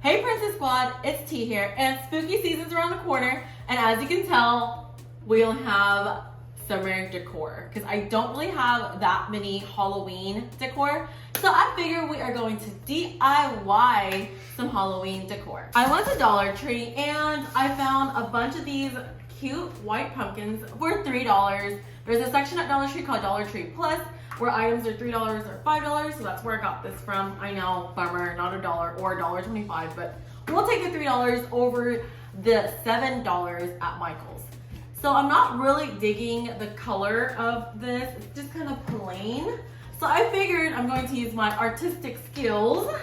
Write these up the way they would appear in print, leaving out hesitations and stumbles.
Hey Princess Squad, it's T here, and spooky season's around the corner, and as you can tell, we'll have summer decor, because I don't really have that many Halloween decor, so I figure we are going to DIY some Halloween decor. I went to Dollar Tree, and I found a bunch of these cute white pumpkins for $3. There's a section at Dollar Tree called Dollar Tree Plus, where items are $3 or $5, so that's where I got this from. I know, bummer, not $1 or $1.25, but we'll take the $3 over the $7 at Michael's. So I'm not really digging the color of this, it's just kind of plain. So I figured I'm going to use my artistic skills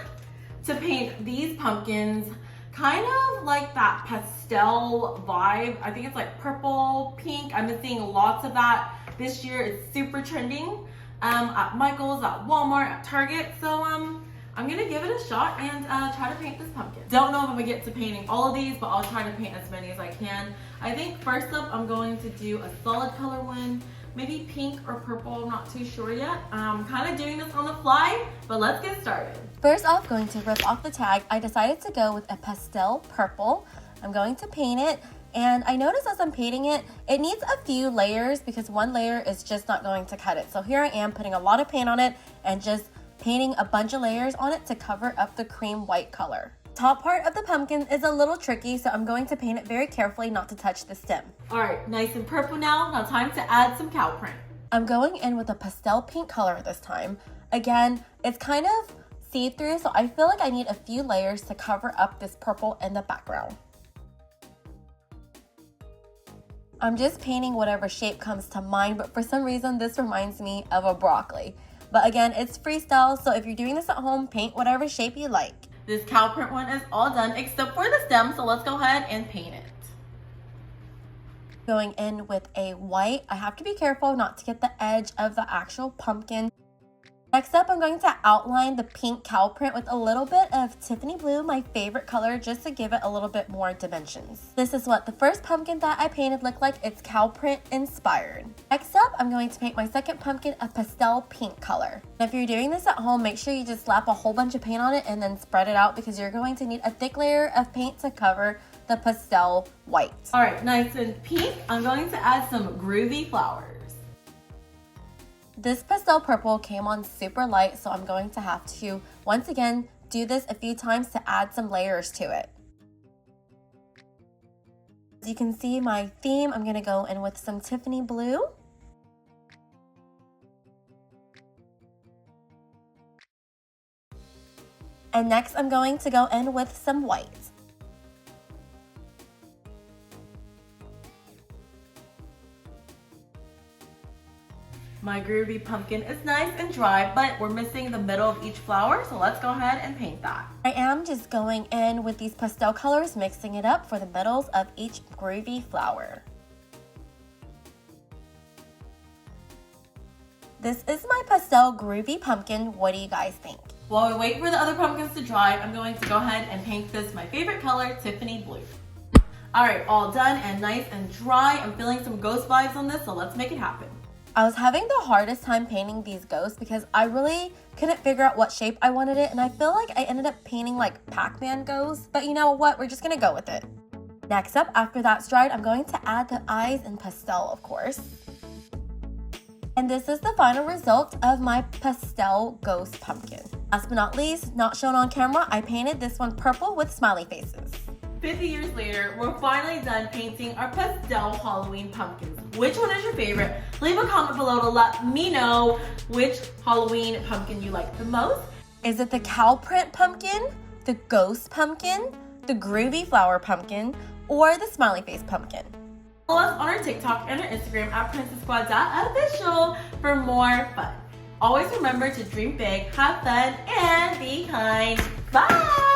to paint these pumpkins kind of like that pastel vibe. I think it's like purple, pink. I've been seeing lots of that this year. It's super trending. At Michael's, at Walmart, at Target. So I'm gonna give it a shot and try to paint this pumpkin. Don't know if I'm gonna get to painting all of these, but I'll try to paint as many as I can. I think first up I'm going to do a solid color one, maybe pink or purple, I'm not too sure yet. I'm kind of doing this on the fly, but let's get started. First off, going to rip off the tag, I decided to go with a pastel purple. I'm going to paint it. And I noticed as I'm painting it, it needs a few layers because one layer is just not going to cut it. So here I am putting a lot of paint on it and just painting a bunch of layers on it to cover up the cream white color. Top part of the pumpkin is a little tricky, so I'm going to paint it very carefully not to touch the stem. All right, nice and purple now. Now time to add some cow print. I'm going in with a pastel pink color this time. Again, it's kind of see-through, so I feel like I need a few layers to cover up this purple in the background. I'm just painting whatever shape comes to mind, but for some reason this reminds me of a broccoli. But again, it's freestyle, so if you're doing this at home, paint whatever shape you like. This cow print one is all done except for the stem, so let's go ahead and paint it. Going in with a white. I have to be careful not to get the edge of the actual pumpkin. Next up, I'm going to outline the pink cow print with a little bit of Tiffany blue, my favorite color, just to give it a little bit more dimensions. This is what the first pumpkin that I painted looked like. It's cow print inspired. Next up, I'm going to paint my second pumpkin a pastel pink color. And if you're doing this at home, make sure you just slap a whole bunch of paint on it and then spread it out because you're going to need a thick layer of paint to cover the pastel white. All right, nice and pink. I'm going to add some groovy flowers. This pastel purple came on super light, so I'm going to have to, once again, do this a few times to add some layers to it. As you can see my theme, I'm going to go in with some Tiffany blue. And next I'm going to go in with some white. My groovy pumpkin is nice and dry, but we're missing the middle of each flower, so let's go ahead and paint that. I am just going in with these pastel colors, mixing it up for the middles of each groovy flower. This is my pastel groovy pumpkin. What do you guys think? While we wait for the other pumpkins to dry, I'm going to go ahead and paint this, my favorite color, Tiffany blue. All right, all done and nice and dry. I'm feeling some ghost vibes on this, so let's make it happen. I was having the hardest time painting these ghosts because I really couldn't figure out what shape I wanted it, and I feel like I ended up painting like Pac-Man ghosts, but you know what, we're just gonna go with it. Next up, after that's dried, I'm going to add the eyes in pastel, of course. And this is the final result of my pastel ghost pumpkin. Last but not least, not shown on camera, I painted this one purple with smiley faces. 50 years later, we're finally done painting our pastel Halloween pumpkins. Which one is your favorite? Leave a comment below to let me know which Halloween pumpkin you like the most. Is it the cow print pumpkin, the ghost pumpkin, the groovy flower pumpkin, or the smiley face pumpkin? Follow us on our TikTok and our Instagram at PrincessSquad.Official for more fun. Always remember to dream big, have fun, and be kind. Bye!